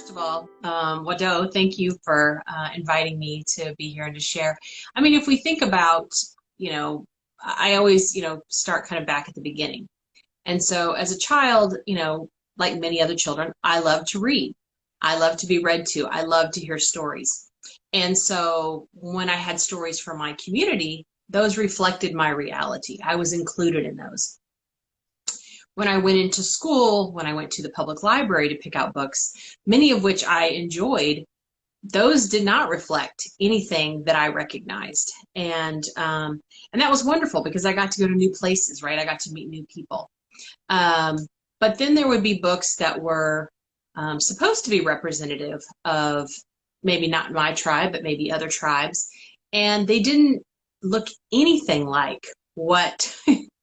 first of all, Wado, thank you for inviting me to be here and to share. I mean, if we think about, you know, I always, start kind of back at the beginning. And so as a child, like many other children, I love to read. I love to be read to. I love to hear stories. And so when I had stories from my community, those reflected my reality. I was included in those. When I went into school, when I went to the public library to pick out books, many of which I enjoyed, those did not reflect anything that I recognized. And that was wonderful because I got to go to new places, right? I got to meet new people. Um, but then there would be books that were supposed to be representative of maybe not my tribe, but maybe other tribes. And they didn't look anything like what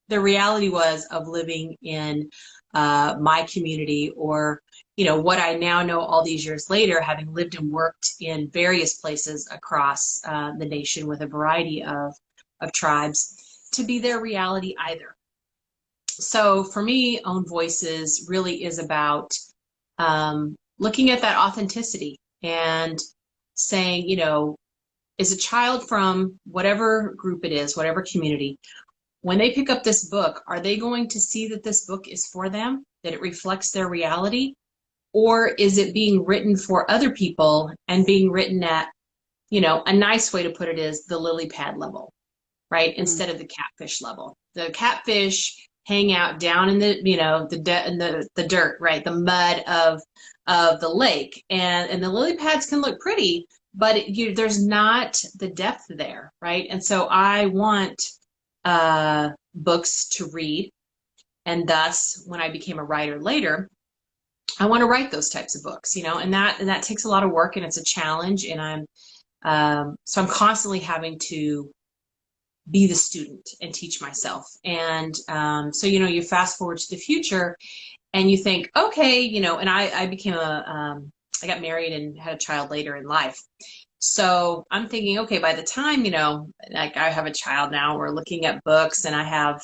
the reality was of living in my community, or what I now know all these years later, having lived and worked in various places across the nation with a variety of tribes, to be their reality either. So for me, Own Voices really is about looking at that authenticity and saying, is a child from whatever group it is, whatever community, when they pick up this book, are they going to see that this book is for them, that it reflects their reality? Or is it being written for other people and being written at, a nice way to put it is the lily pad level, right? Instead of the catfish level. The catfish hang out down in the, the dirt, right? The mud of the lake. And the lily pads can look pretty, but there's not the depth there, right? And so I want books to read. And thus, when I became a writer later, I want to write those types of books, and that takes a lot of work, and it's a challenge. And so I'm constantly having to be the student and teach myself. And so, you fast forward to the future and you think, okay, and I became I got married and had a child later in life. So I'm thinking, okay, by the time, like I have a child now, we're looking at books, and I have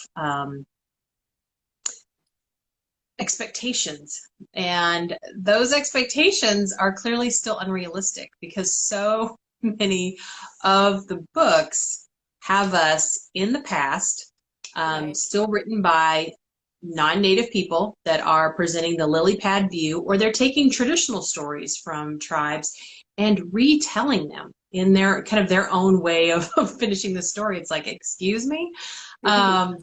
expectations. And those expectations are clearly still unrealistic because so many of the books have us in the past, Right. still written by non-native people that are presenting the lily pad view, or they're taking traditional stories from tribes and retelling them in their kind of their own way of finishing the story. It's like, excuse me. Um,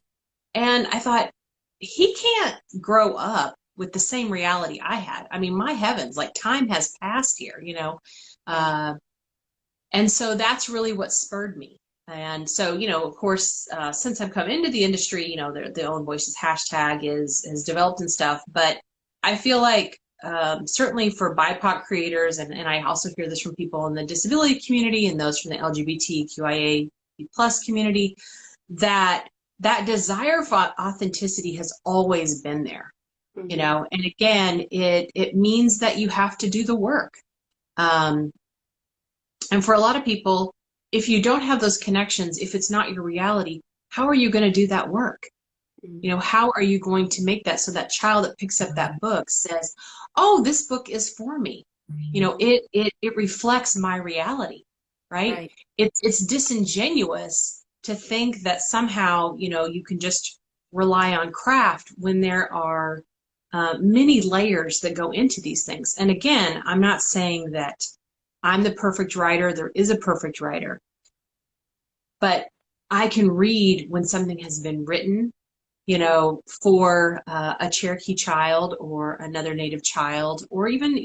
and I thought, he can't grow up with the same reality I had. I mean, my heavens, like time has passed here, Right. Uh, and so that's really what spurred me. And so, of course, since I've come into the industry, the Own Voices hashtag is developed and stuff. But I feel like certainly for BIPOC creators, and I also hear this from people in the disability community and those from the LGBTQIA plus community, that desire for authenticity has always been there, Hmm. and again, it means that you have to do the work. Um, and for a lot of people, if you don't have those connections, if it's not your reality, how are you going to do that work? How are you going to make that so that child that picks up that book says, oh, this book is for me. Hmm. It reflects my reality, right? Right. It's disingenuous to think that somehow, you can just rely on craft when there are many layers that go into these things. And again, I'm not saying that I'm the perfect writer. There is a perfect writer, but I can read when something has been written, for a Cherokee child or another Native child, or even,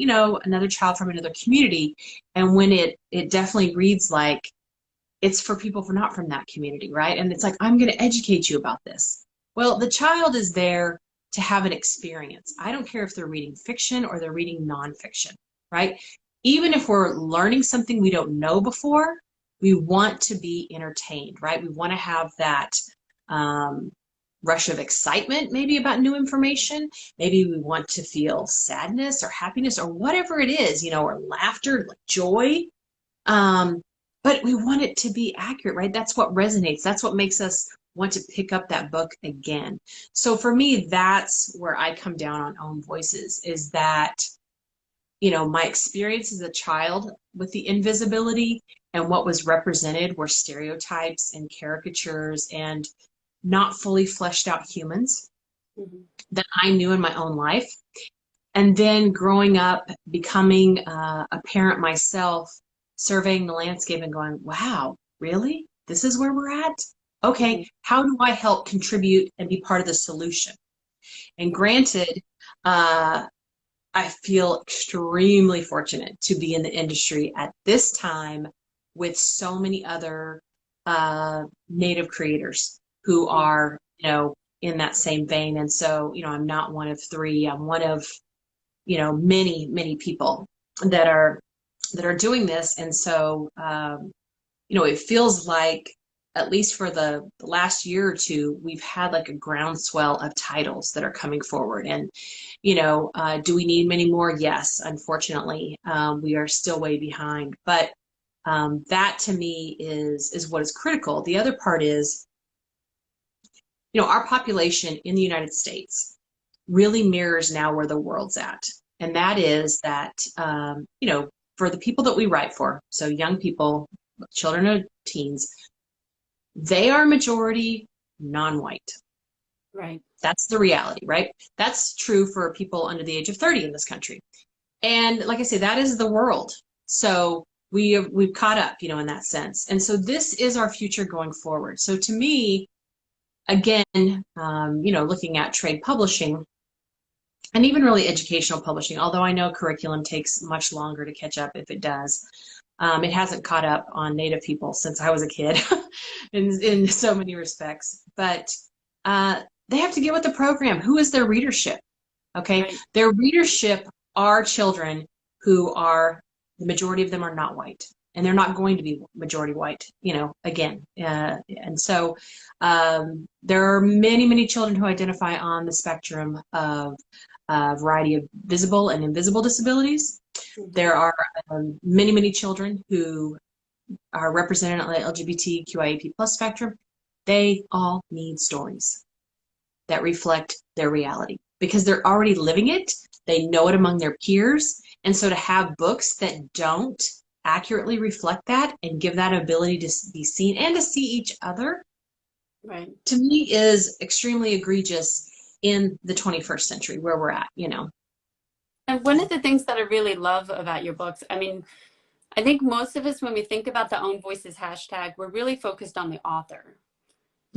another child from another community. And when it definitely reads like it's for people not from that community, right? And it's like, I'm going to educate you about this. Well, the child is there to have an experience. I don't care if they're reading fiction or they're reading nonfiction, right? Even if we're learning something we don't know before, we want to be entertained, right? We want to have that um, rush of excitement, maybe about new information. Maybe we want to feel sadness or happiness or whatever it is, or laughter, like joy. Um, but we want it to be accurate, right? That's what resonates. That's what makes us want to pick up that book again. So for me, that's where I come down on Own Voices, is that my experience as a child with the invisibility and what was represented were stereotypes and caricatures and not fully fleshed out humans Mhm. that I knew in my own life. And then growing up, becoming a parent myself, surveying the landscape and going, wow, really? This is where we're at? Mhm. Okay, how do I help contribute and be part of the solution? And granted, uh, I feel extremely fortunate to be in the industry at this time with so many other Native creators who Mhm. are, in that same vein. And so, I'm not one of three. I'm one of, many, many people that are doing this. And so, it feels like at least for the last year or two, we've had like a groundswell of titles that are coming forward. And, do we need many more? Yes, unfortunately, we are still way behind. But that to me is what is critical. The other part is, our population in the United States really mirrors now where the world's at. And that is that, for the people that we write for, so young people, children or teens, they are majority non-white. Right. That's the reality, right? That's true for people under the age of 30 in this country. And like I say, that is the world. So we've caught up, in that sense. And so this is our future going forward. So to me, again, looking at trade publishing and even really educational publishing, although I know curriculum takes much longer to catch up if it does. It hasn't caught up on Native people since I was a kid in so many respects. But they have to get with the program. Who is their readership? Okay. Right. Their readership are children who are, the majority of them are not white. And they're not going to be majority white, again. And so there are many, many children who identify on the spectrum of a variety of visible and invisible disabilities. Mhm. There are many, many children who are represented on the LGBTQIAP plus spectrum. They all need stories that reflect their reality because they're already living it. They know it among their peers. And so to have books that don't accurately reflect that and give that ability to be seen and to see each other, Right. to me is extremely egregious in the 21st century where we're at. And one of the things that I really love about your books, I mean, I think most of us, when we think about the Own Voices hashtag, we're really focused on the author,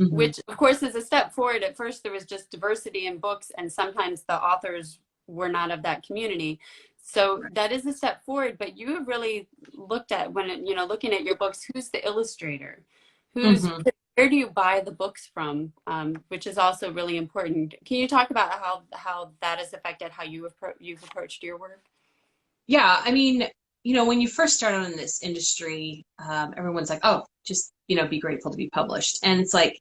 Mm-hmm. which of course is a step forward. At first, there was just diversity in books, and sometimes the authors were not of that community. So that is a step forward. But you have really looked at looking at your books, who's the illustrator, who's Mm-hmm. where do you buy the books from, which is also really important. Can you talk about how that has affected how you've approached your work? Yeah, I mean, when you first start out in this industry, everyone's like, oh, just, be grateful to be published. And it's like,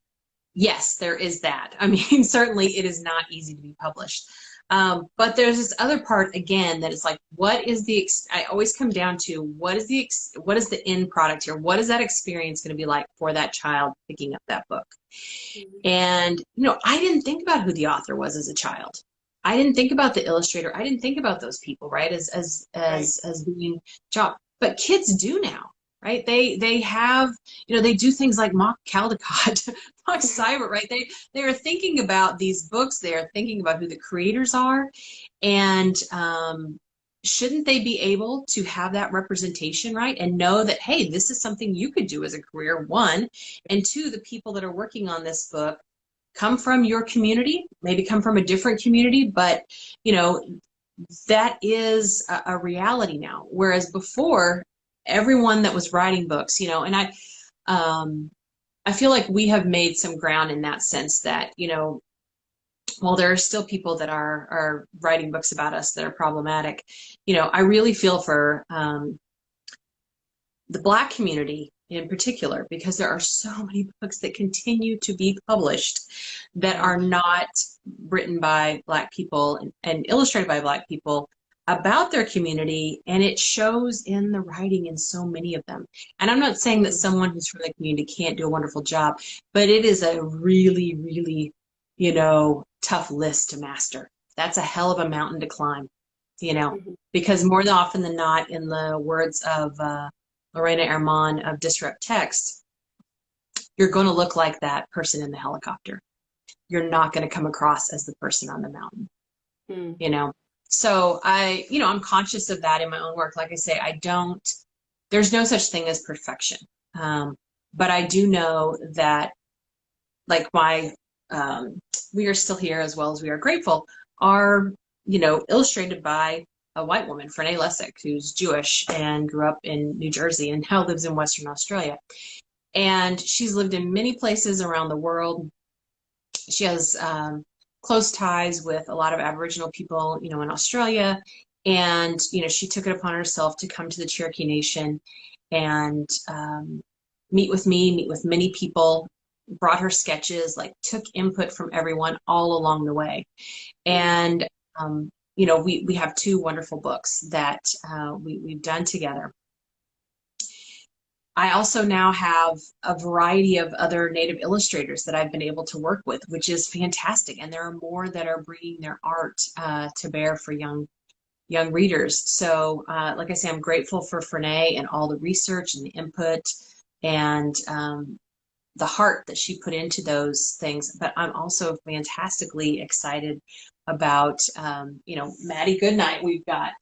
yes, there is that. I mean, certainly it is not easy to be published. But there's this other part again that is like, what is I always come down to what is the end product here? What is that experience going to be like for that child picking up that book? Mhm. And, I didn't think about who the author was as a child. I didn't think about the illustrator. I didn't think about those people, right? Right. As being job. But kids do now, right? They have, they do things like mock Caldecott, mock Cyber, right? They are thinking about these books. They are thinking about who the creators are. And shouldn't they be able to have that representation, right? And know that, hey, this is something you could do as a career, one. And two, the people that are working on this book come from your community, maybe come from a different community, but that is a reality now. Whereas before, everyone that was writing books, and I feel like we have made some ground in that sense that, while there are still people that are writing books about us that are problematic, I really feel for the Black community in particular, because there are so many books that continue to be published that Right. are not written by Black people and illustrated by Black people about their community, and it shows in the writing in so many of them. And I'm not saying that Mhm. someone who's from the community can't do a wonderful job, but it is a really, really, tough list to master. That's a hell of a mountain to climb. you know, Mhm. because more than often than not, in the words of Lorena Herman of Disrupt Text, you're going to look like that person in the helicopter. You're not going to come across as the person on the mountain, Mm. you know. So I'm conscious of that in my own work. Like I say, there's no such thing as perfection. Um, but I do know that, like, We Are Still Here, as well as We Are Grateful, are, illustrated by a white woman, Frenée Lessig, who's Jewish and grew up in New Jersey and now lives in Western Australia. And she's lived in many places around the world. She has close ties with a lot of Aboriginal people, in Australia. And, she took it upon herself to come to the Cherokee Nation and meet with me, meet with many people, brought her sketches, like took input from everyone all along the way. And, we have two wonderful books that we've done together. I also now have a variety of other Native illustrators that I've been able to work with, which is fantastic. And there are more that are bringing their art to bear for young readers. So, like I say, I'm grateful for Frenée and all the research and the input and the heart that she put into those things. But I'm also fantastically excited about, Maddie Goodnight. We've got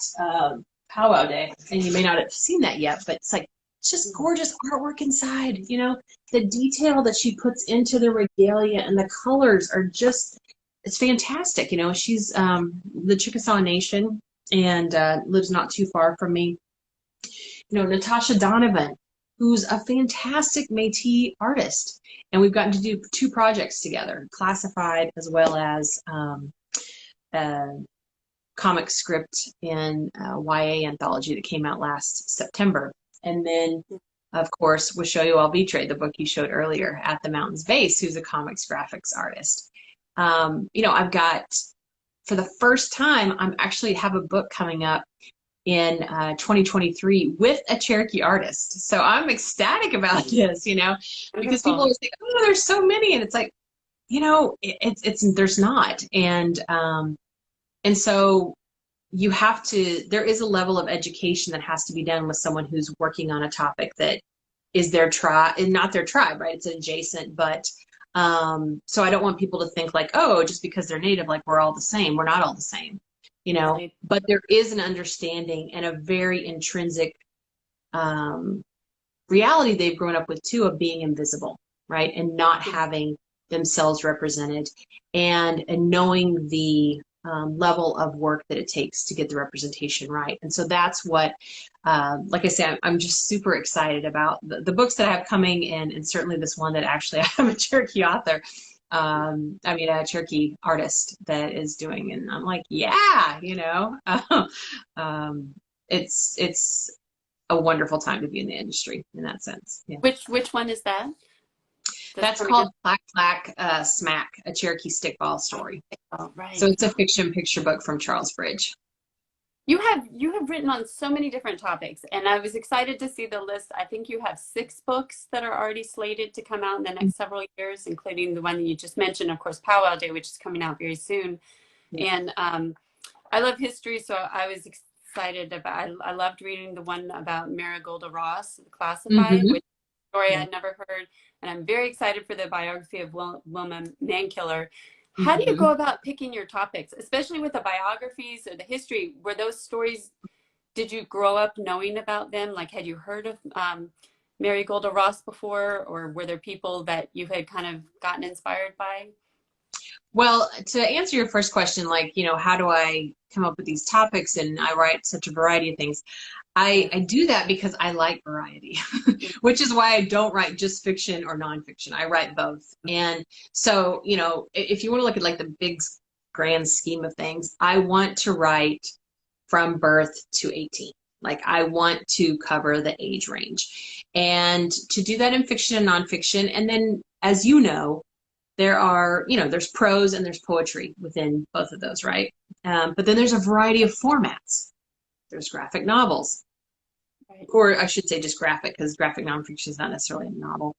Powwow Day, and you may not have seen that yet, but it's just gorgeous artwork inside. The detail that she puts into the regalia and the colors are just, it's fantastic. She's the Chickasaw Nation and lives not too far from me. Natasha Donovan, who's a fantastic Métis artist. And we've gotten to do two projects together, Classified as well as a comic script in a YA anthology that came out last September. And then, of course, Wishoyo Albitre, the book you showed earlier, At the Mountain's Base, who's a comics graphics artist. I've got, for the first time, I'm actually have a book coming up in 2023 with a Cherokee artist. So I'm ecstatic about this, because people always think, oh, there's so many. And it's like, there's not. And so there is a level of education that has to be done with someone who's working on a topic that is their tribe, and not their tribe, right? It's adjacent, but so I don't want people to think like, oh, just because they're Native, like we're all the same. We're not all the same, but there is an understanding and a very intrinsic reality they've grown up with too, of being invisible, right? And not having themselves represented, and knowing the level of work that it takes to get the representation right. And so that's what, like I said, I'm just super excited about the books that I have coming in, and certainly this one that actually I have a Cherokee author, a Cherokee artist that is doing, and I'm like, yeah, it's a wonderful time to be in the industry in that sense. Yeah. Which one is that? That's called Clack Clack Smack, a Cherokee stickball story. Oh, right. So it's a fiction picture book from Charles Bridge. You have written on so many different topics, and I was excited to see the list. I think you have 6 books that are already slated to come out in the next several years, including the one that you just mentioned, of course, Powwow Day, which is coming out very soon. Yeah. And I love history, so I was excited about. I loved reading the one about Marigolda Ross, Classified, which story I'd never heard, and I'm very excited for the biography of Wilma Mankiller. How do you go about picking your topics, especially with the biographies or the history? Were those stories, did you grow up knowing about them? Like, had you heard of Marigolda Ross before, or were there people that you had kind of gotten inspired by? Well, to answer your first question, how do I come up with these topics? And I write such a variety of things. I do that because I like variety, which is why I don't write just fiction or nonfiction. I write both. And so, if you want to look at the big grand scheme of things, I want to write from birth to 18. I want to cover the age range, and to do that in fiction and nonfiction. And then, as you know, there are, there's prose and there's poetry within both of those, right? But then there's a variety of formats. There's graphic novels, right. Or I should say just graphic, because graphic nonfiction is not necessarily a novel.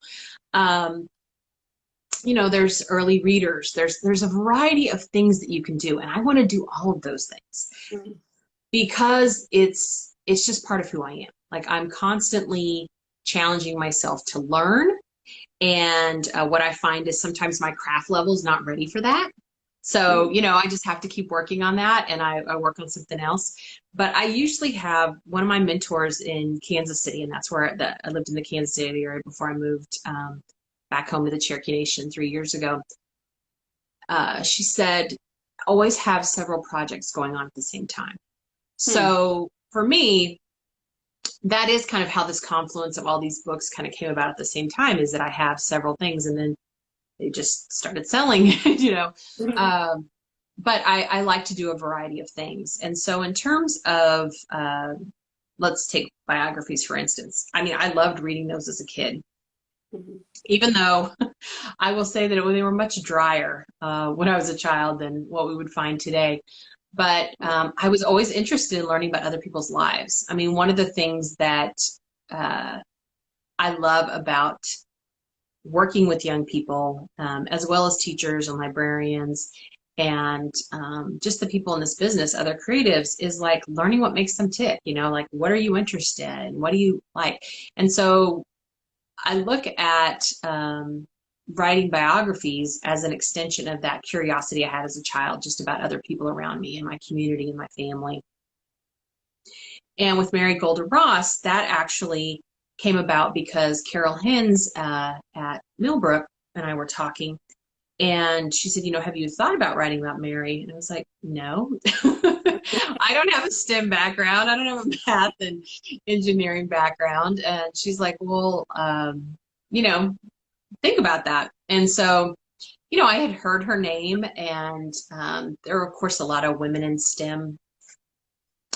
There's early readers. There's a variety of things that you can do, and I want to do all of those things. because it's just part of who I am. Like I'm constantly challenging myself to learn. And what I find is sometimes my craft level is not ready for that. So, Mhm. you know, I just have to keep working on that and I work on something else. But I usually have one of my mentors in Kansas City, and that's where I lived in the Kansas City area before I moved back home to the Cherokee Nation 3 years ago. She said, always have several projects going on at the same time. Hmm. So for me, that is kind of how this confluence of all these books kind of came about at the same time, is that I have several things and then they just started selling, you know. Mhm. Um, but I like to do a variety of things. And so in terms of, let's take biographies, for instance. I mean, I loved reading those as a kid, Mhm. even though I will say that they were much drier when I was a child than what we would find today. But I was always interested in learning about other people's lives. I mean, one of the things that uh, I love about working with young people, as well as teachers and librarians, and just the people in this business, other creatives, is like learning what makes them tick. You know, like what are you interested in? What do you like? And so I look at writing biographies as an extension of that curiosity I had as a child, just about other people around me and my community and my family. And with Mary Golder Ross, that actually came about because Carol Hens at Millbrook and I were talking, and she said, you know, have you thought about writing about Mary? And I was like, no. I don't have a STEM background. I don't have a math and engineering background. And she's like, well, you know, think about that. And so, you know, I had heard her name, and there are, of course, a lot of women in STEM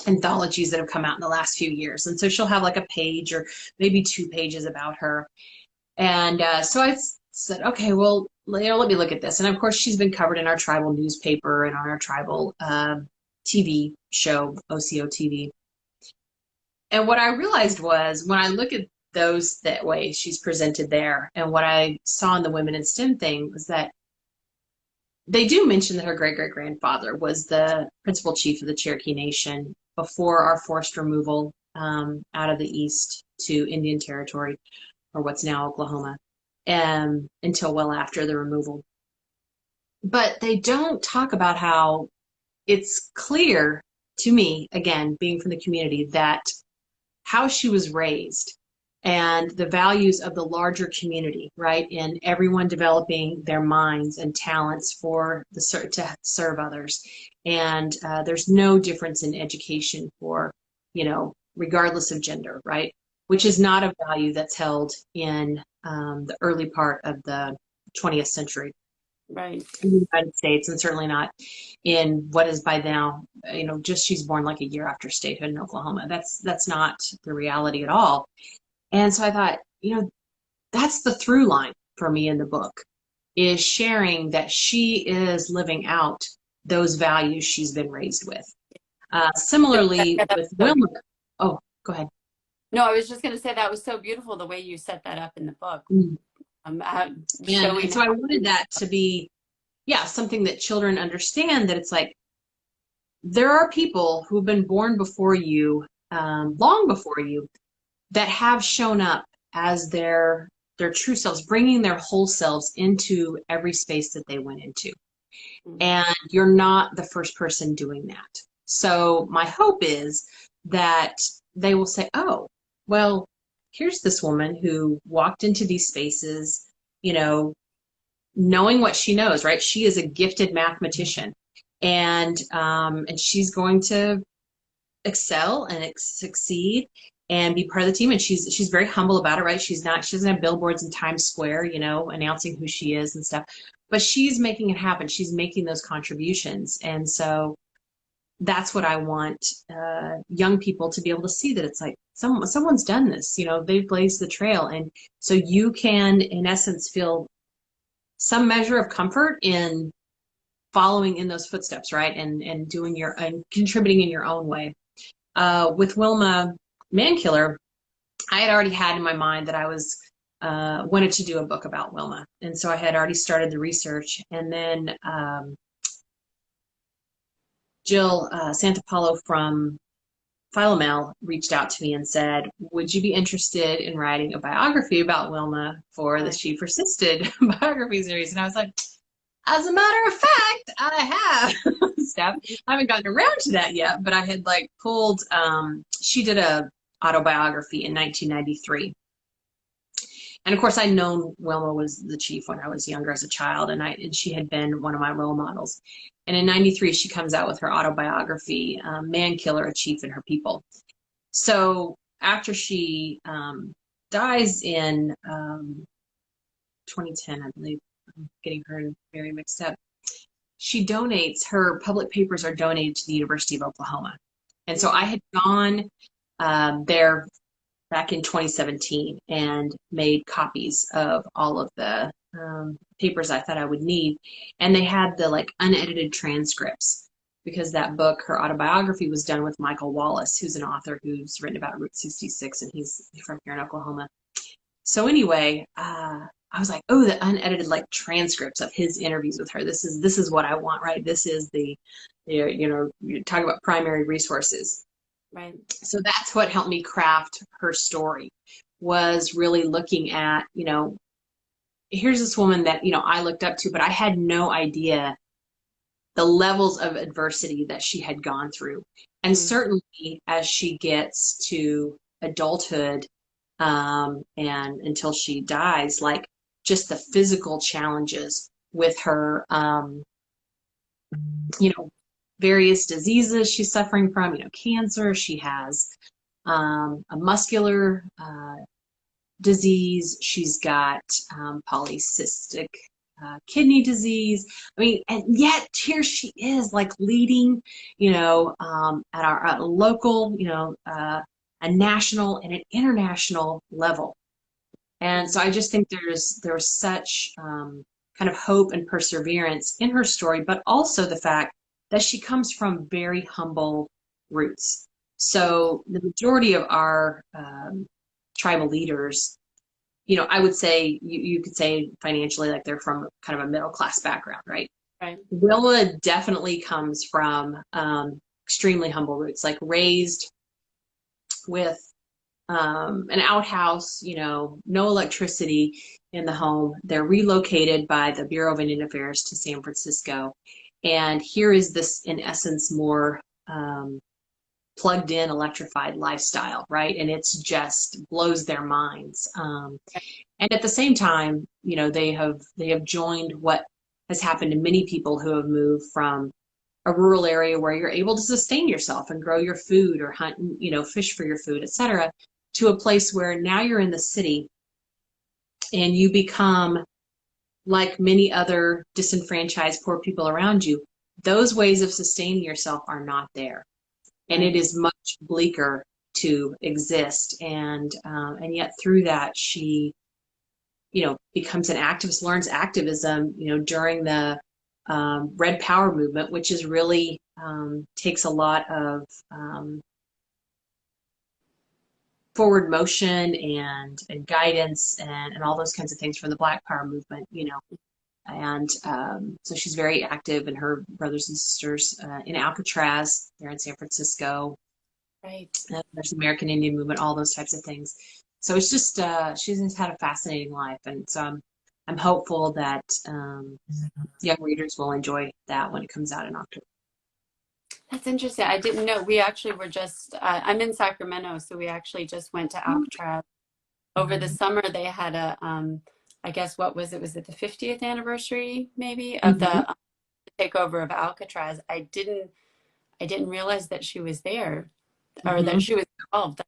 anthologies that have come out in the last few years. And so she'll have like a page or maybe 2 pages about her. And so I said, okay, well, you know, let me look at this. And of course, she's been covered in our tribal newspaper and on our tribal TV show, OCO TV. And what I realized was when I look at those that way she's presented there, and what I saw in the Women in STEM thing was that they do mention that her great great grandfather was the principal chief of the Cherokee Nation before our forced removal out of the east to Indian Territory, or what's now Oklahoma, until well after the removal. But they don't talk about how it's clear to me, again, being from the community, that how she was raised and the values of the larger community, right? And everyone developing their minds and talents for to serve others. And there's no difference in education for, you know, regardless of gender, right? Which is not a value that's held in the early part of the 20th century Right. in the United States, and certainly not in what is by now, you know, just she's born like a year after statehood in Oklahoma. That's not the reality at all. And so I thought, you know, that's the through line for me in the book, is sharing that she is living out those values she's been raised with. Similarly Yeah, that with was so Wilma. Oh, go ahead. No, I was just going to say that was so beautiful the way you set that up in the book, Mm. And showing so I how. wanted that to be, yeah, something that children understand, that it's like there are people who've been born before you, long before you, that have shown up as their true selves, bringing their whole selves into every space that they went into. Mhm. And you're not the first person doing that. So my hope is that they will say, oh, well, here's this woman who walked into these spaces, you know, knowing what she knows, right? She is a gifted mathematician, and she's going to excel and succeed and be part of the team. And she's very humble about it, right? She doesn't have billboards in Times Square, you know, announcing who she is and stuff. But she's making it happen. She's making those contributions. And so that's what I want young people to be able to see, that it's like someone's done this, you know, they've blazed the trail. And so you can, in essence, feel some measure of comfort in following in those footsteps, right? And doing and contributing in your own way. With Wilma Mankiller, I had already had in my mind that I was wanted to do a book about Wilma, and so I had already started the research. And then Jill Santapalo from Philomel reached out to me and said, would you be interested in writing a biography about Wilma for the She Persisted biography series? And I was like, as a matter of fact, I have. Steph, I haven't gotten around to that yet, but I had like pulled, she did a autobiography in 1993. And of course, I'd known Wilma was the chief when I was younger as a child, and she had been one of my role models. And in 93, she comes out with her autobiography, Man Killer, A Chief and Her People. So after she dies in 2010, I believe, I'm getting her and Mary mixed up, she donates, her public papers are donated to the University of Oklahoma. And so I had gone there back in 2017 and made copies of all of the papers I thought I would need. And they had the like unedited transcripts, because that book, her autobiography, was done with Michael Wallace, who's an author who's written about Route 66, and he's from here in Oklahoma. So anyway, I was like, oh, the unedited like transcripts of his interviews with her. This is what I want, right? This is the, you know, you're talking about primary resources. Right. So that's what helped me craft her story, was really looking at, you know, here's this woman that, you know, I looked up to, but I had no idea the levels of adversity that she had gone through. And certainly as she gets to adulthood and until she dies, like just the physical challenges with her, you know, various diseases she's suffering from, you know, cancer. She has a muscular disease. She's got polycystic kidney disease. I mean, and yet here she is, like leading, you know, at a local, you know, a national and an international level. And so I just think there's such kind of hope and perseverance in her story, but also the fact that she comes from very humble roots. So the majority of our tribal leaders, you know, I would say, you could say financially, like they're from kind of a middle-class background, right? Right. Wilma definitely comes from extremely humble roots, like raised with an outhouse, you know, no electricity in the home. They're relocated by the Bureau of Indian Affairs to San Francisco. And here is this, in essence, more plugged in, electrified lifestyle, right? And it's just blows their minds. And at the same time, you know, they have joined what has happened to many people who have moved from a rural area where you're able to sustain yourself and grow your food or hunt, you know, fish for your food, etc., to a place where now you're in the city and you become like many other disenfranchised poor people around you. Those ways of sustaining yourself are not there. And it is much bleaker to exist. And yet through that, she, you know, becomes an activist, learns activism, you know, during the Red Power movement, which is really takes a lot of forward motion and guidance and all those kinds of things from the Black Power movement, you know. And so she's very active, and her brothers and sisters in Alcatraz, they're in San Francisco. Right. There's the American Indian movement, all those types of things. So it's just, she's had a fascinating life. And so I'm hopeful that young readers will enjoy that when it comes out in October. That's interesting. I didn't know. We actually were just, I'm in Sacramento, so we actually just went to Alcatraz. Over the summer, they had a, I guess, what was it? Was it the 50th anniversary, maybe, of the takeover of Alcatraz? I didn't realize that she was there, or that she was involved.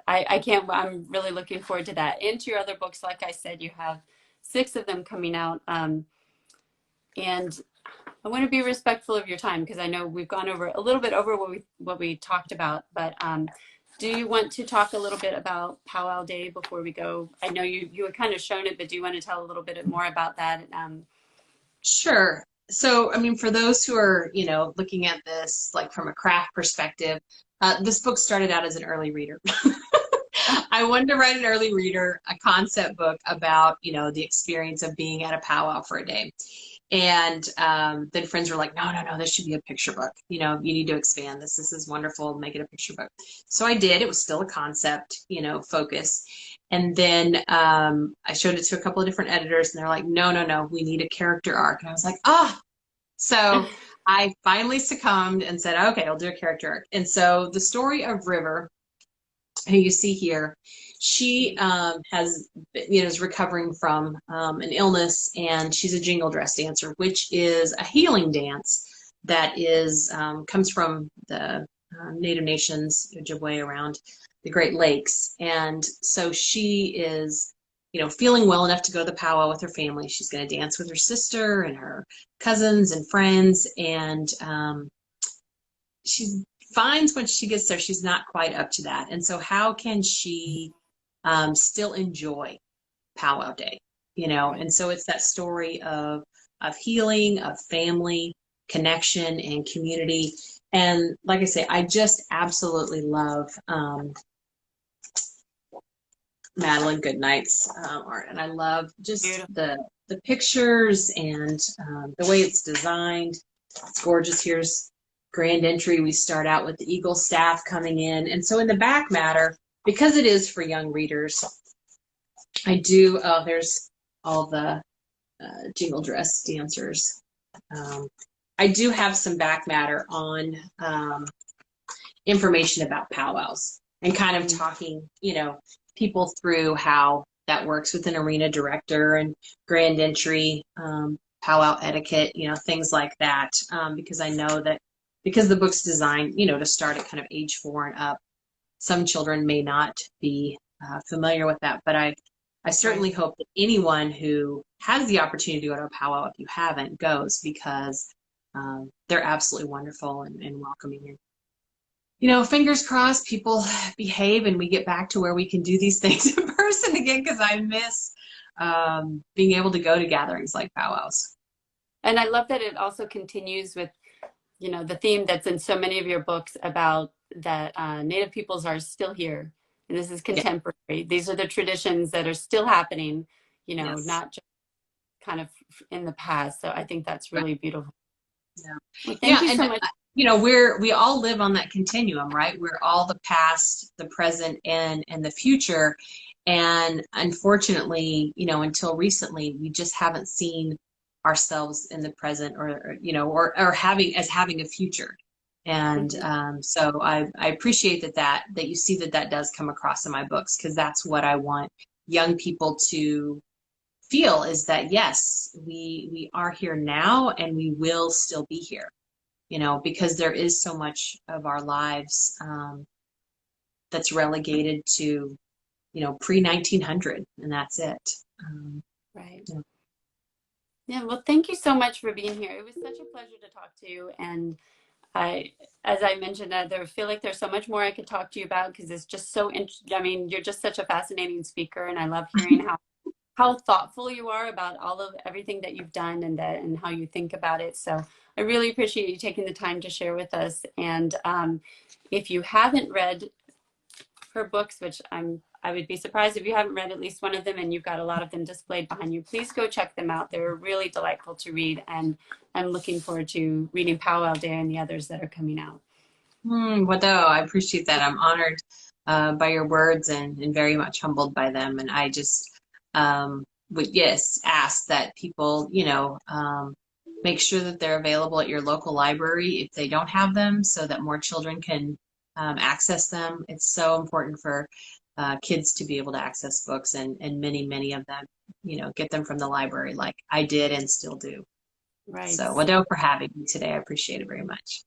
I can't, I'm really looking forward to that. And to your other books, like I said, you have 6 of them coming out. And I want to be respectful of your time, because I know we've gone over a little bit over what we talked about, but do you want to talk a little bit about Powwow Day before we go? I know you had kind of shown it, but do you want to tell a little bit more about that? Sure. So, I mean, for those who are, you know, looking at this like from a craft perspective, this book started out as an early reader. I wanted to write an early reader, a concept book about, you know, the experience of being at a powwow for a day. And then friends were like, no, no, no, this should be a picture book. You know, you need to expand this. This is wonderful. Make it a picture book. So I did. It was still a concept, you know, focus. And then I showed it to a couple of different editors, and they're like, no, no, no, we need a character arc. And I was like, ah. So I finally succumbed and said, okay, I'll do a character arc. And so the story of River, who you see here, she has, you know, is recovering from an illness, and she's a jingle dress dancer, which is a healing dance that is comes from the Native nations, Ojibwe, around the Great Lakes. And so she is, you know, feeling well enough to go to the powwow with her family. She's going to dance with her sister and her cousins and friends, and she finds when she gets there she's not quite up to that. And so how can she still enjoy powwow day, you know? And so it's that story of healing, of family connection and community. And like I say, I just absolutely love Madeline Goodnight's art, and I love just the pictures and the way it's designed. It's gorgeous. Here's grand entry. We start out with the Eagle staff coming in, and so in the back matter, because it is for young readers, I do. There's all the jingle dress dancers. I do have some back matter on information about powwows and kind of talking, you know, people through how that works with an arena director and grand entry, powwow etiquette, you know, things like that. Because I know that because the book's designed, you know, to start at kind of age 4 and up, some children may not be familiar with that. But I certainly hope that anyone who has the opportunity to go to a powwow, if you haven't, goes, because they're absolutely wonderful and welcoming. And, you know, fingers crossed people behave and we get back to where we can do these things in person again, because I miss being able to go to gatherings like powwows. And I love that it also continues with, you know, the theme that's in so many of your books about that Native peoples are still here. And this is contemporary. Yeah. These are the traditions that are still happening, you know, not just kind of in the past. So I think that's really beautiful. Yeah. Well, thank you so much. You know, we all live on that continuum, right? We're all the past, the present, and the future. And unfortunately, you know, until recently, we just haven't seen ourselves in the present, or you know, or having a future. And so I appreciate that you see that does come across in my books, because that's what I want young people to feel, is that yes, we are here now and we will still be here, you know, because there is so much of our lives that's relegated to, you know, pre-1900, and that's it. Right. Yeah, well, thank you so much for being here. It was such a pleasure to talk to you. And as I mentioned, I feel like there's so much more I could talk to you about, because it's just so interesting. I mean, you're just such a fascinating speaker, and I love hearing how thoughtful you are about everything that you've done and how you think about it. So I really appreciate you taking the time to share with us. And if you haven't read her books, which I would be surprised if you haven't read at least one of them, and you've got a lot of them displayed behind you, please go check them out. They're really delightful to read, and I'm looking forward to reading Powwow Day and the others that are coming out. Wado, I appreciate that. I'm honored by your words and very much humbled by them. And I just would, ask that people, you know, make sure that they're available at your local library if they don't have them, so that more children can access them. It's so important for kids to be able to access books, and many of them, you know, get them from the library like I did and still do. Right. So, Wado, for having me today. I appreciate it very much.